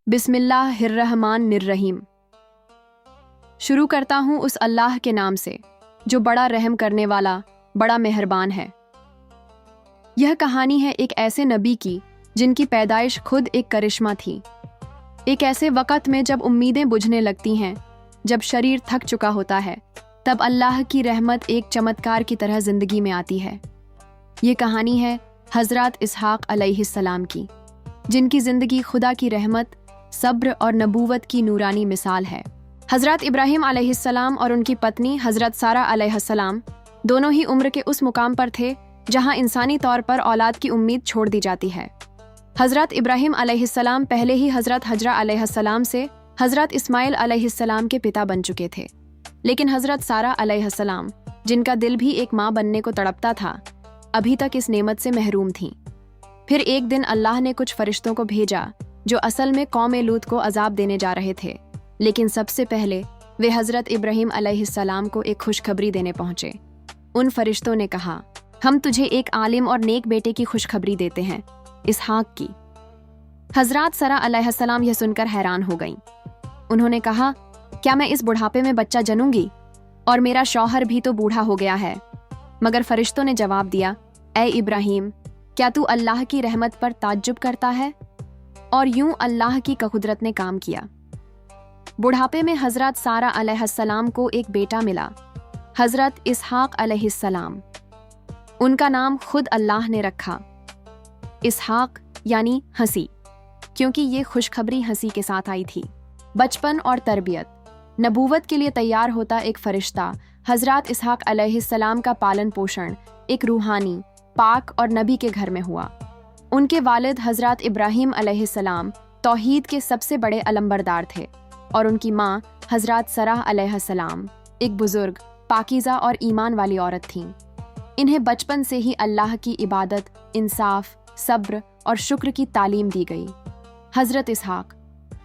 बिस्मिल्लाहिर्रहमानिर्रहीम। शुरू करता हूँ उस अल्लाह के नाम से जो बड़ा रहम करने वाला, बड़ा मेहरबान है। यह कहानी है एक ऐसे नबी की जिनकी पैदाइश खुद एक करिश्मा थी। एक ऐसे वक़्त में जब उम्मीदें बुझने लगती हैं, जब शरीर थक चुका होता है, तब अल्लाह की रहमत एक चमत्कार की तरह ज़िंदगी में आती है। ये कहानी है हज़रत इसहाक़ अलैहिस्सलाम की, जिनकी ज़िंदगी खुदा की रहमत, सब्र और नबूवत की नूरानी मिसाल है। हज़रत इब्राहीम अलैहिस्सलाम और उनकी पत्नी हज़रत सारा अलैहिस्सलाम दोनों ही उम्र के उस मुकाम पर थे जहां इंसानी तौर पर औलाद की उम्मीद छोड़ दी जाती है। हज़रत इब्राहीम अलैहिस्सलाम पहले ही हज़रत हजरा अलैहिस्सलाम से हज़रत इस्माइल अलैहिस्सलाम के पिता बन चुके थे, लेकिन हज़रत सारा अलैहिस्सलाम, जिनका दिल भी एक माँ बनने को तड़पता था, अभी तक इस नेमत से महरूम थीं। फिर एक दिन अल्लाह ने कुछ फरिश्तों को भेजा जो असल में कौम लूत को अजाब देने जा रहे थे, लेकिन सबसे पहले वे हज़रत इब्राहीम अलैहिस्सलाम को एक खुशखबरी देने पहुंचे। उन फरिश्तों ने कहा, हम तुझे एक आलिम और नेक बेटे की खुशखबरी देते हैं, इसहाक़ की। हज़रत सारा अलैहिस्सलाम यह सुनकर हैरान हो गईं। उन्होंने कहा, क्या मैं इस बुढ़ापे में बच्चा जनूंगी? और मेरा शौहर भी तो बूढ़ा हो गया है। मगर फरिश्तों ने जवाब दिया, ए इब्राहीम, क्या तू अल्लाह की रहमत पर ताज्जुब करता है? और यूं अल्लाह की कुदरत ने काम किया। बुढ़ापे में हज़रत सारा अलैहिस्सलाम को एक बेटा मिला, हज़रत इसहाक़ अलैहिस्सलाम। उनका नाम खुद अल्लाह ने रखा, इसहाक़ यानी हंसी, क्योंकि ये खुशखबरी हंसी के साथ आई थी। बचपन और तरबियत। नबूवत के लिए तैयार होता एक फरिश्ता हज़रत इसहाक़ अलैहिस्सलाम का पालन पोषण एक रूहानी, पाक और नबी के घर में हुआ। उनके वालिद हज़रत इब्राहीम अलैहिस्सलाम तौहीद के सबसे बड़े अलंबरदार थे और उनकी माँ हज़रत सारा अलैहिस्सलाम एक बुज़ुर्ग, पाकीज़ा और ईमान वाली औरत थीं। इन्हें बचपन से ही अल्लाह की इबादत, इंसाफ, सब्र और शुक्र की तालीम दी गई। हज़रत इसहाक़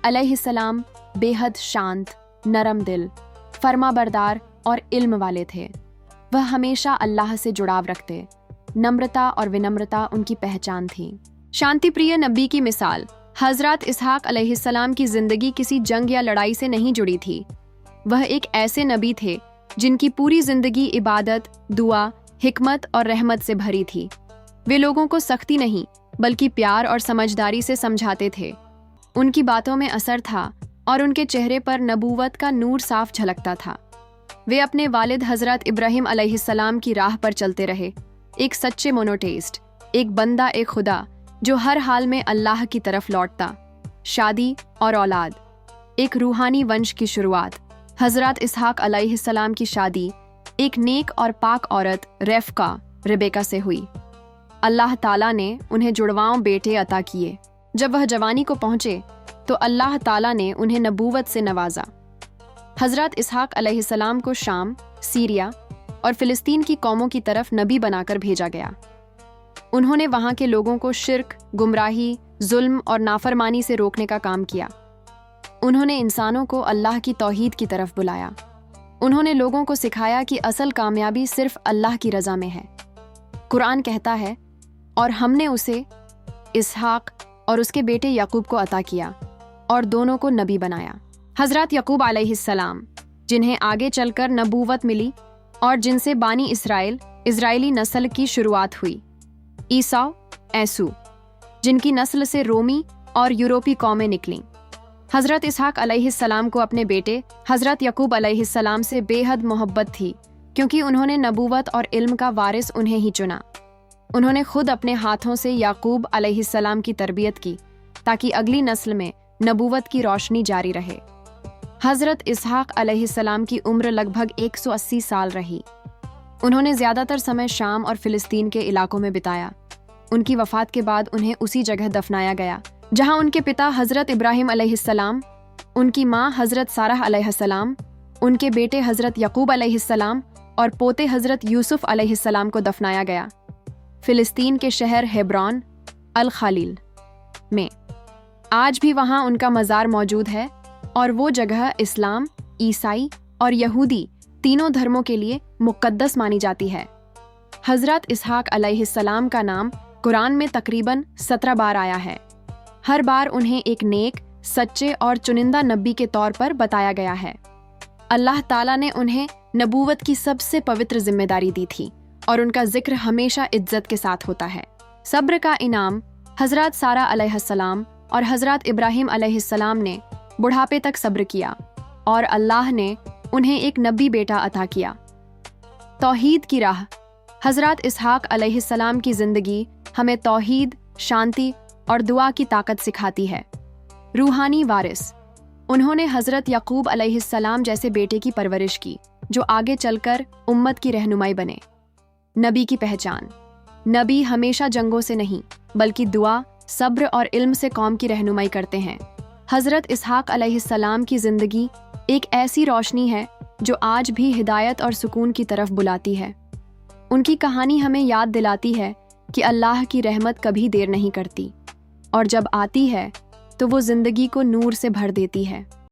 अलैहिस्सलाम बेहद शांत, नरम दिल, फर्माबरदार और इल्म वाले थे। वह हमेशा अल्लाह से जुड़ाव रखते। नम्रता और विनम्रता उनकी पहचान थी। शांतिप्रिय नबी की मिसाल। हज़रत इसहाक़ अलैहिस्सलाम की ज़िंदगी किसी जंग या लड़ाई से नहीं जुड़ी थी। वह एक ऐसे नबी थे जिनकी पूरी ज़िंदगी इबादत, दुआ, हिकमत और रहमत से भरी थी। वे लोगों को सख्ती नहीं बल्कि प्यार और समझदारी से समझाते थे। उनकी बातों में असर था और उनके चेहरे पर नबूवत का नूर साफ झलकता था। वे अपने वालिद हज़रत इब्राहीम अलैहिस्सलाम की राह पर चलते रहे, एक सच्चे मोनोटेस्ट, एक बंदा एक खुदा जो हर हाल में अल्लाह की तरफ लौटता। शादी और औलाद। एक रूहानी वंश की शुरुआत। हज़रत इसहाक़ अलैहिस्सलाम की शादी एक नेक और पाक औरत रेबेका से हुई। अल्लाह ताला ने उन्हें जुड़वाओं बेटे अता किए। जब वह जवानी को पहुँचे तो अल्लाह ताला ने उन्हें नबूवत से नवाजा। हज़रत इसहाक़ अलैहिस्सलाम को शाम, सीरिया और फ़िलिस्तीन की कौमों की तरफ नबी बनाकर भेजा गया। उन्होंने वहाँ के लोगों को शिर्क, गुमराही, जुल्म और नाफरमानी से रोकने का काम किया। उन्होंने इंसानों को अल्लाह की तौहीद की तरफ बुलाया। उन्होंने लोगों को सिखाया कि असल कामयाबी सिर्फ अल्लाह की रज़ा में है। कुरान कहता है, और हमने उसे, इसहाक़ और उसके बेटे याकूब को अता किया और दोनों को नबी बनाया। हज़रत याकूब अलैहिस्सलाम, जिन्हें आगे चलकर नबूवत मिली और जिनसे बानी इज़राइली नस्ल की शुरुआत हुई। ईसा, ऐसू, जिनकी नस्ल से रोमी और यूरोपी कौमें निकलीं। हज़रत इसहाक़ अलैहिस्सलाम को अपने बेटे हज़रत याकूब अलैहिस्सलाम से बेहद मोहब्बत थी, क्योंकि उन्होंने नबूवत और इल्म का वारिस उन्हें ही चुना। उन्होंने खुद अपने हाथों से याकूब अलैहिस्सलाम की तरबियत की ताकि अगली नस्ल में नबूवत की रोशनी जारी रहे। हज़रत इसहाक़ अलैहिस्सलाम की उम्र लगभग 180 साल रही। उन्होंने ज़्यादातर समय शाम और फ़िलिस्तीन के इलाकों में बिताया। उनकी वफ़ात के बाद उन्हें उसी जगह दफनाया गया जहां उनके पिता हज़रत इब्राहीम अलैहिस्सलाम, उनकी माँ हज़रत सारा अलैहिस्सलाम, उनके बेटे हज़रत याकूब अलैहिस्सलाम और पोते हज़रत यूसुफ अलैहिस्सलाम को दफनाया गया। फ़िलिस्तीन के शहर हेब्रोन अल खालील में आज भी वहाँ उनका मज़ार मौजूद है और वो जगह इस्लाम, ईसाई और यहूदी तीनों धर्मों के लिए मुक़द्दस मानी जाती है। हज़रत इसहाक़ अलैहिस्सलाम का नाम कुरान में तकरीबन 17 बार आया है। हर बार उन्हें एक नेक, सच्चे और चुनिंदा नबी के तौर पर बताया गया है। अल्लाह ताला ने उन्हें नबूवत की सबसे पवित्र जिम्मेदारी दी थी और उनका जिक्र हमेशा इज्जत के साथ होता है। सब्र का इनाम हज़रत सारा अलैहिस्सलाम और हज़रत इब्राहीम अलैहिस्सलाम ने बुढ़ापे तक सब्र किया और अल्लाह ने उन्हें एक नबी बेटा अता किया। तौहीद की राह हज़रत इसहाक अलैहिस्सलाम की ज़िंदगी हमें तौहीद, शांति और दुआ की ताकत सिखाती है। रूहानी वारिस उन्होंने हज़रत याकूब अलैहिस्सलाम जैसे बेटे की परवरिश की जो आगे चलकर उम्मत की रहनुमाई बने। नबी की पहचान नबी हमेशा जंगों से नहीं बल्कि दुआ, सब्र और इल्म से कौम की रहनुमाई करते हैं। हज़रत इसहाक अलैहिस्सलाम की ज़िंदगी एक ऐसी रोशनी है जो आज भी हिदायत और सुकून की तरफ बुलाती है। उनकी कहानी हमें याद दिलाती है कि अल्लाह की रहमत कभी देर नहीं करती और जब आती है तो वो ज़िंदगी को नूर से भर देती है।